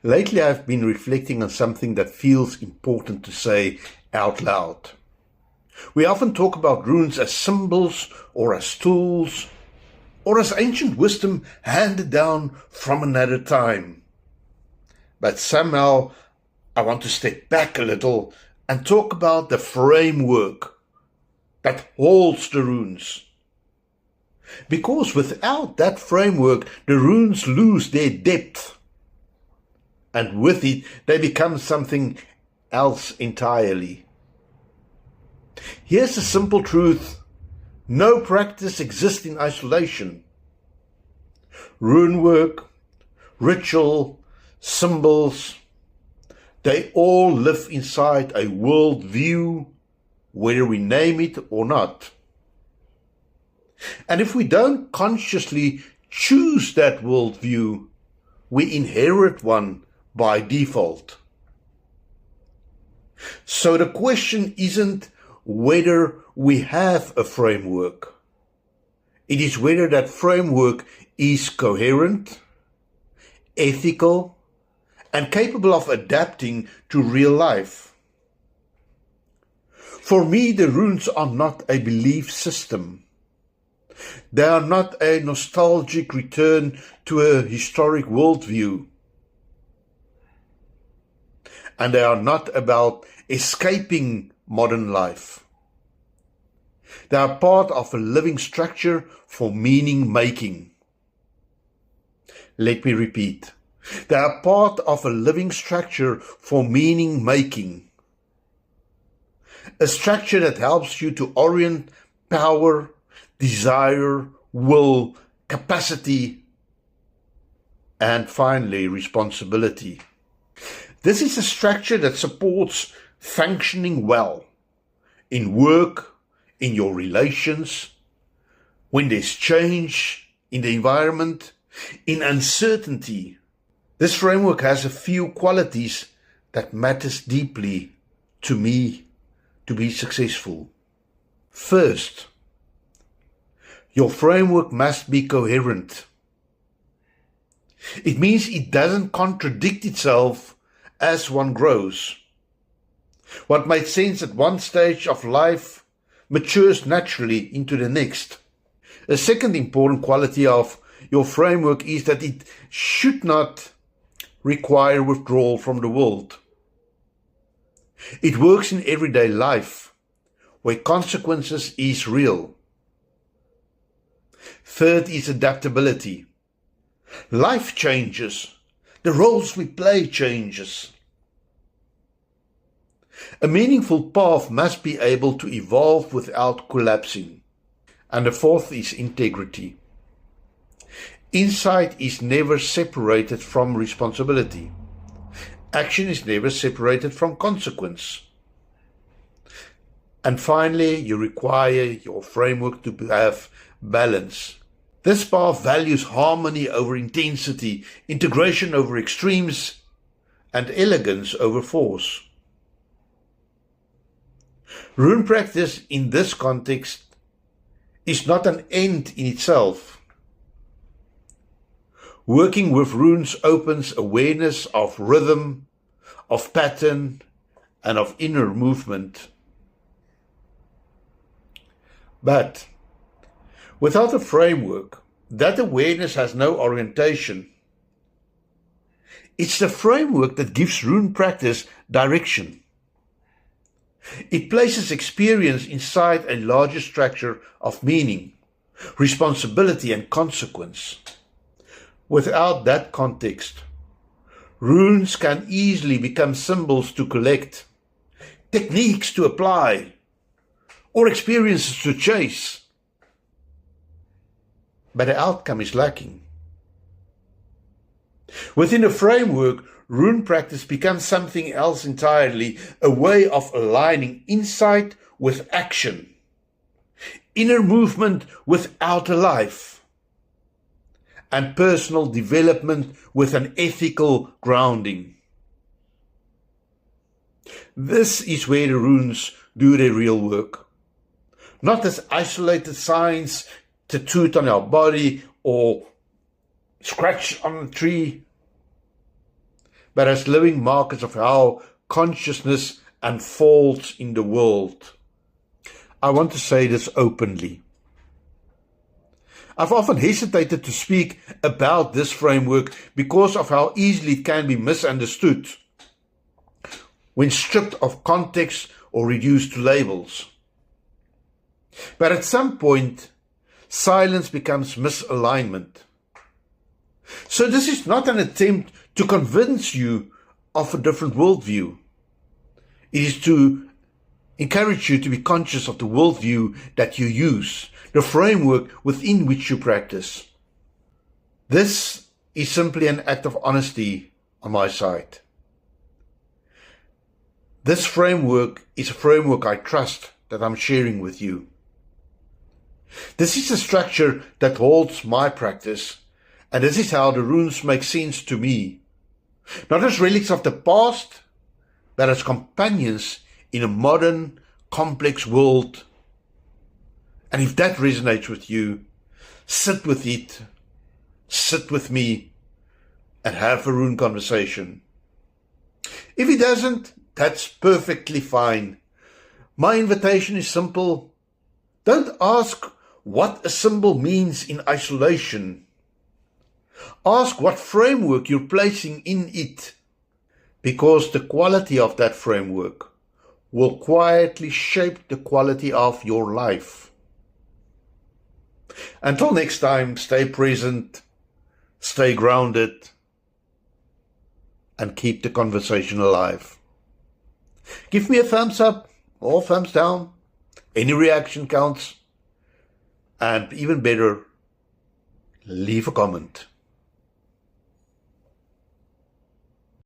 Lately, I've been reflecting on something that feels important to say out loud. We often talk about runes as symbols or as tools or as ancient wisdom handed down from another time. But somehow I want to step back a little and talk about the framework that holds the runes. Because without that framework, the runes lose their depth. And with it, they become something else entirely. Here's the simple truth. No practice exists in isolation. Rune work, ritual, symbols, they all live inside a world view, whether we name it or not. And if we don't consciously choose that world view, we inherit one by default. So the question isn't whether we have a framework. It is whether that framework is coherent, ethical, and capable of adapting to real life. For me, the runes are not a belief system. They are not a nostalgic return to a historic worldview. And they are not about escaping modern life. They are part of a living structure for meaning making. Let me repeat. They are part of a living structure for meaning making. A structure that helps you to orient power, desire, will, capacity, and finally responsibility. This is a structure that supports functioning well in work, in your relations, when there's change in the environment, in uncertainty. This framework has a few qualities that matters deeply to me to be successful. First, your framework must be coherent. It means it doesn't contradict itself as one grows. What made sense at one stage of life matures naturally into the next. A second important quality of your framework is that it should not require withdrawal from the world. It works in everyday life, where consequences is real. Third is adaptability. Life changes. The roles we play changes. A meaningful path must be able to evolve without collapsing. And the fourth is integrity. Insight is never separated from responsibility. Action is never separated from consequence. And finally, you require your framework to have balance. This path values harmony over intensity, integration over extremes, and elegance over force. Rune practice in this context is not an end in itself. Working with runes opens awareness of rhythm, of pattern, and of inner movement. But without a framework, that awareness has no orientation. It's the framework that gives rune practice direction. It places experience inside a larger structure of meaning, responsibility, and consequence. Without that context, runes can easily become symbols to collect, techniques to apply, or experiences to chase. But the outcome is lacking. Within a framework, rune practice becomes something else entirely, a way of aligning insight with action, inner movement with outer life, and personal development with an ethical grounding. This is where the runes do their real work. Not as isolated signs tattooed on our body or scratched on a tree, but as living markers of how consciousness unfolds in the world. I want to say this openly. I've often hesitated to speak about this framework because of how easily it can be misunderstood when stripped of context or reduced to labels. But at some point, silence becomes misalignment. So this is not an attempt to convince you of a different worldview. It is to encourage you to be conscious of the worldview that you use, the framework within which you practice. This is simply an act of honesty on my side. This framework is a framework I trust that I'm sharing with you. This is the structure that holds my practice, and this is how the runes make sense to me, not as relics of the past, but as companions in a modern, complex world. And if that resonates with you, sit with it, sit with me, and have a rune conversation. If it doesn't, that's perfectly fine. My invitation is simple. Don't ask what a symbol means in isolation. Ask what framework you're placing in it, because the quality of that framework will quietly shape the quality of your life. Until next time, stay present, stay grounded, and keep the conversation alive. Give me a thumbs up or thumbs down. Any reaction counts. And even better, leave a comment.